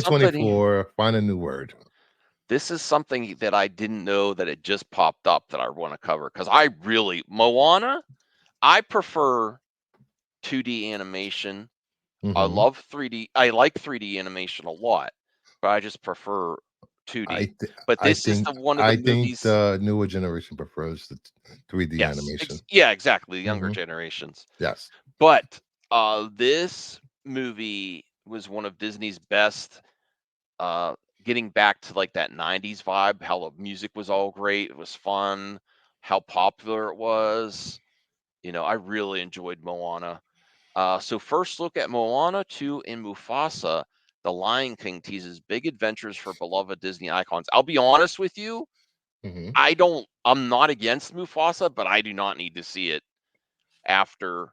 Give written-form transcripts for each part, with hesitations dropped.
something 2024, find a new word. this is something that I didn't know that it just popped up that I want to cover because I really Moana, I prefer 2D animation. I Mhm. love 3D. I like 3D animation a lot, but I just prefer I 2D. th But I this is the think one of the I think movies. the newer generation prefers the 3D Yes, animation. yeah, exactly. The younger Mhm. generations. Yes. But this movie was one of Disney's best. Uh, Getting back to like that '90s vibe, how the music was all great. It was fun. How popular it was. I really enjoyed Moana. So first look at Moana 2 and Mufasa. The Lion King teases big adventures for beloved Disney icons. I'll be honest with you, Mhm. I'm not against Mufasa, but I do not need to see it after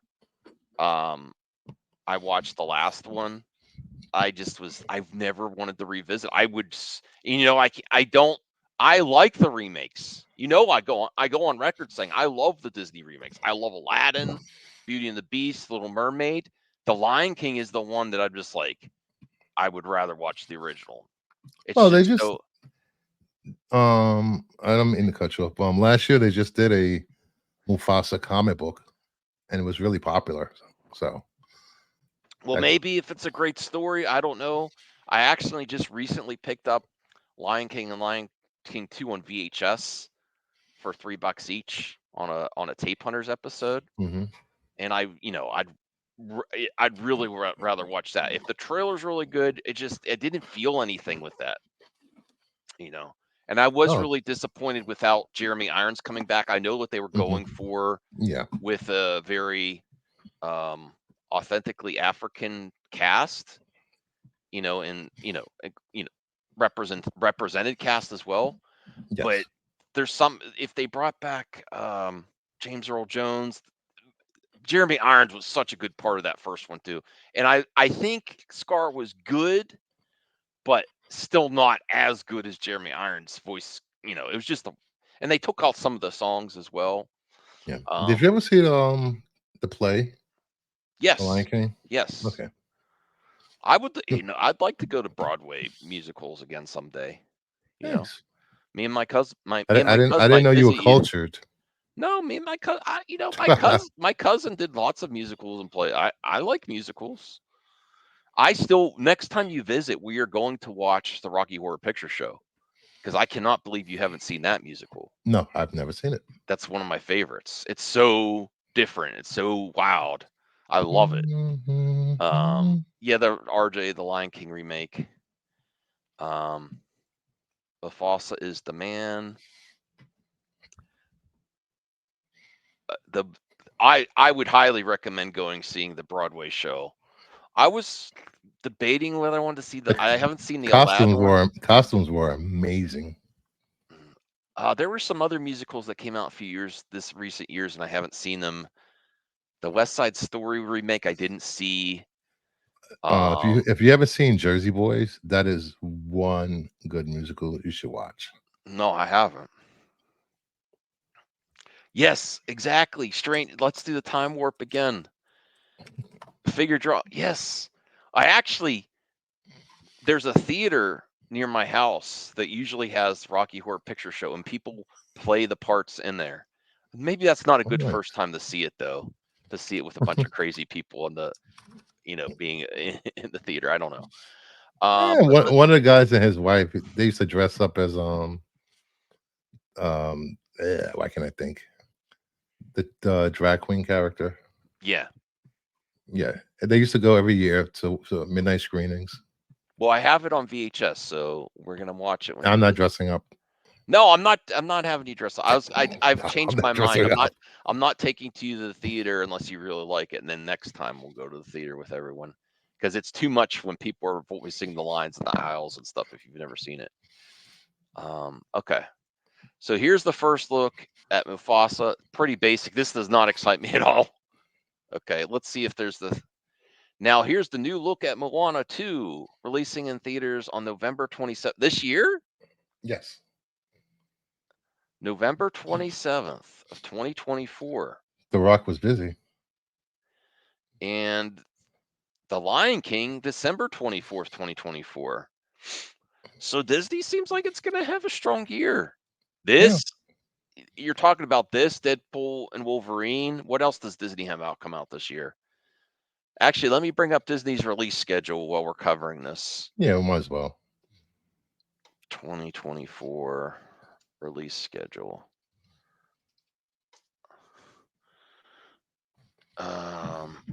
um I watched the last one. I've never wanted to revisit. I don't I like the remakes. I go on record saying I love the Disney remakes. I love Aladdin, Beauty and the Beast, Little Mermaid. The Lion King is the one that I'm just like I would rather watch the original. It's Well, they just just so I don't mean to cut you off. Last year they just did a Mufasa comic book, and it was really popular. So well, that maybe if it's a great story, I don't know. I actually just recently picked up Lion King and Lion King 2 on VHS for $3 each on a Tape Hunters episode, mhm. and I'd really rather watch that. If the trailer's really good, it didn't feel anything with that, you know. And I was Oh, really disappointed without Jeremy Irons coming back. I know what they were mhm. going for Yeah. with a very um, authentically African cast, and represented cast as well. But Yes. there's some if they brought back James Earl Jones, Jeremy Irons was such a good part of that first one too. And I think Scar was good, but still not as good as Jeremy Irons' voice. It was just and they took out some of the songs as well. Yeah. Did Um, you ever see the play, The Lion yes, King? yes, Okay. I'd like to go to Broadway musicals again someday. You know, Thanks. me and my cousin, I didn't might know you were visit you. cultured. No, me and my cousin, my cousin did lots of musicals and play. I like musicals. I still next time you visit, we are going to watch the Rocky Horror Picture Show because I cannot believe you haven't seen that musical. No, I've never seen it. That's one of my favorites. It's so different. It's so wild. I love it. Mhm. Yeah, the RJ the Lion King remake. Um, Mufasa is the man. The I would highly recommend going seeing the Broadway show. I was debating whether I wanted to see The I haven't seen the Aladdin one. costumes were amazing. There were some other musicals that came out a few years, this recent years, and I haven't seen them. The West Side Story remake, I didn't see. Um, If you haven't seen Jersey Boys, that is one good musical that you should watch. no, I haven't. Yes, exactly. Strange. Let's do the time warp again. Figure draw. Yes, I actually. There's a theater near my house that usually has Rocky Horror Picture Show, and people play the parts in there. Maybe that's not a Oh, good first nice. time to see it though. To see it with a bunch of crazy people in being in the theater. I don't know. Yeah, But one of the guys and his wife, they used to dress up as why can I think? The drag queen character. yeah. Yeah, and they used to go every year to midnight screenings. Well, I have it on VHS, so we're gonna watch it when you I'm not visit. dressing up. No, I'm not. I'm not having you dress up. I've No, I'm changed not my mind. dressing up. I'm not taking to you to the theater unless you really like it, and then next time we'll go to the theater with everyone because it's too much when people are voicing the lines in the aisles and stuff. If you've never seen it. Okay. So here's the first look at Mufasa. Pretty basic. This does not excite me at all. Okay, let's see if there's the. Now here's the new look at Moana 2, releasing in theaters on November 27th this year. Yes. November 27th of 2024. The Rock was busy. And The Lion King, December 24th, 2024. So Disney seems like it's going to have a strong year. Yeah. This you're talking about this Deadpool and Wolverine. What else does Disney have come out this year? Actually, let me bring up Disney's release schedule while we're covering this. Yeah, we might as well. 2024 release schedule.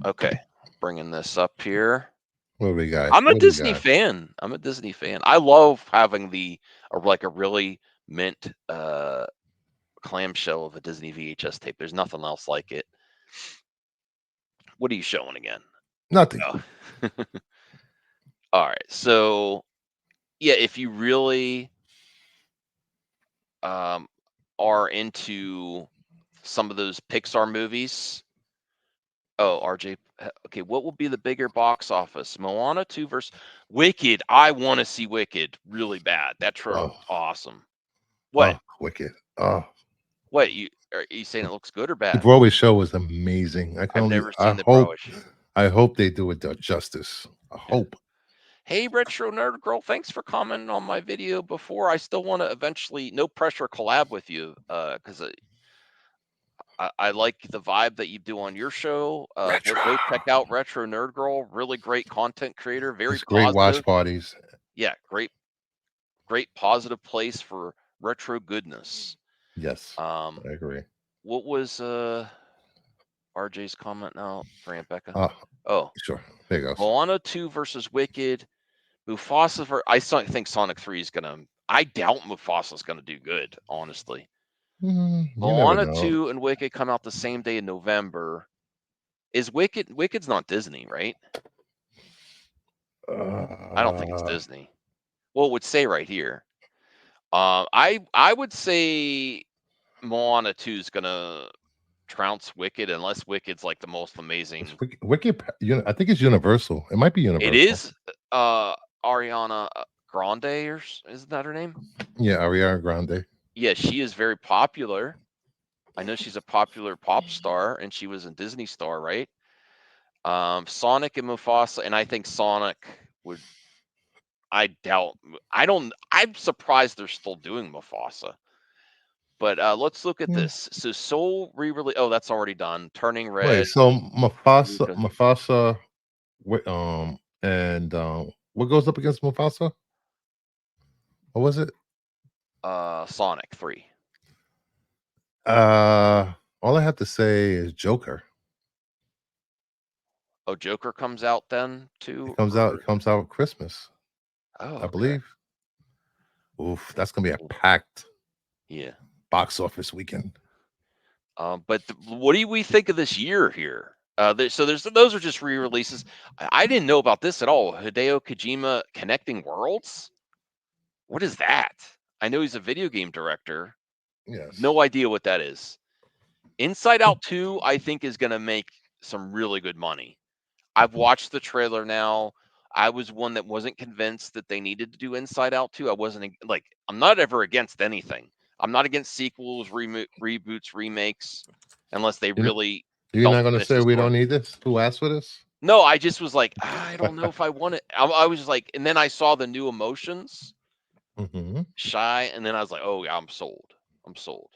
Okay, bringing this up here. What do we got? I'm a What do we Disney got? fan. I'm a Disney fan. I love having like a really mint clamshell of a Disney VHS tape. There's nothing else like it. What are you showing again? Nothing. Oh. All right. So yeah, if you really are into some of those Pixar movies. Oh, RJ. Okay, what will be the bigger box office? Moana 2 versus Wicked. I want to see Wicked really bad. That trailer Oh, looked awesome. What? wicked. Oh, What? Are you saying it looks good or the bad? Broadway show was amazing. I can I've only. never seen the Broadway show. I hope they do it justice. I Yeah. hope. Hey, Retro Nerd Girl, thanks for commenting on my video before. I still want to eventually, no pressure, collab with you because I like the vibe that you do on your show. Retro. Go check out Retro Nerd Girl. Really great content creator. Very It's great watch positive. parties. Yeah, great positive place for retro goodness. Yes, Um, I agree. what was RJ's comment now? Bring it back up. Oh, Oh, sure. There goes. Moana 2 versus Wicked. Mufasa. Think Sonic 3 is gonna. I doubt Mufasa's gonna do good. Honestly, You never Moana know. 2 and Wicked come out the same day in November. Is Wicked's not Disney, right? I don't think it's Uh, Disney. Well, it would say right here. I would say Moana 2 is gonna trounce Wicked unless Wicked's like the most it's amazing. Wicked. I think it's Universal. It might be It Universal. is Ariana Grande, isn't that her name? Yeah, Ariana Grande. Yeah, she is very popular. I know she's a popular pop star, and she was a Disney star, right? Sonic and Mufasa, and I think Sonic would. I doubt. I don't. I'm surprised they're still doing Mufasa. But let's look at Yeah. this. So Soul re-release. Oh, that's already done. Turning Wait, Red. so Luca. Mufasa, and what goes up against Mufasa? What was it? Sonic 3. All I have to say is Joker. Oh, Joker comes out then too, It or comes out Christmas, oh, I okay, believe. Oof, that's gonna be a cool. packed Yeah. box office weekend. But what do we think of this year here? Those are just re-releases. I didn't know about this at all. Hideo Kojima Connecting Worlds. What is that? I know he's a video game director. Yes. No idea what that is. Inside Out 2, I think, is going to make some really good money. I've watched the trailer now. I was one that wasn't convinced that they needed to do Inside Out 2. I wasn't like, I'm not ever against anything. I'm not against sequels, reboots, remakes, unless they You know, really you're don't not gonna finish say the we story. don't need this? Who asked for this? No, I just was like, I don't know if I want it. I was like, and then I saw the new emotions, Hmm. Shy, and then I was like, oh yeah, I'm sold. I'm sold.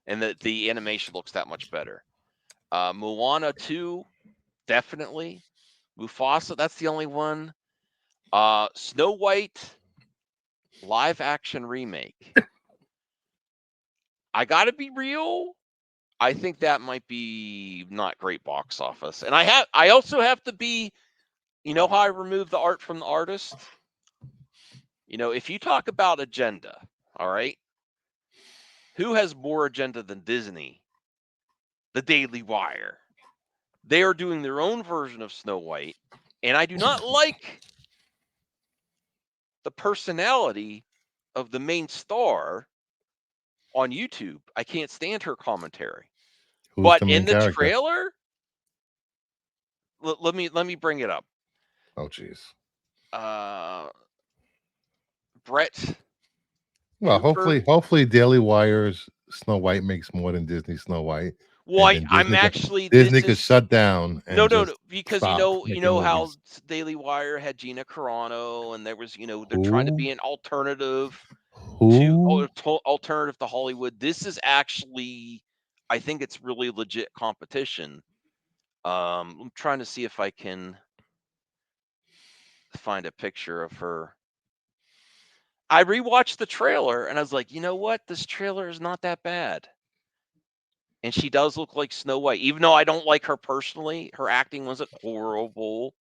And the animation looks that much better. Moana 2, definitely. Mufasa, that's the only one. Snow White live action remake. I gotta be real. I think that might be not great box office. And I also have to be, how I remove the art from the artist? If you talk about agenda, all right, who has more agenda than Disney? The Daily Wire. They are doing their own version of Snow White, and I do not like the personality of the main star on YouTube. I can't stand her commentary. Who's But the in main the character? trailer, let me bring it up. Oh, jeez. Uh, Brett Well, Cooper. hopefully, Daily Wire's Snow White makes more than Disney Snow White. Well, and then I'm actually Disney this could is shut down no, and no, just no, because stop you making know how movies. Daily Wire had Gina Carano, and there was they're trying to Who? be an alternative Who? alternative to Hollywood. This is actually, I think it's really legit competition. I'm trying to see if I can find a picture of her. I rewatched the trailer and I was like, you know what? This trailer is not that bad. And she does look like Snow White, even though I don't like her personally. Her acting wasn't horrible.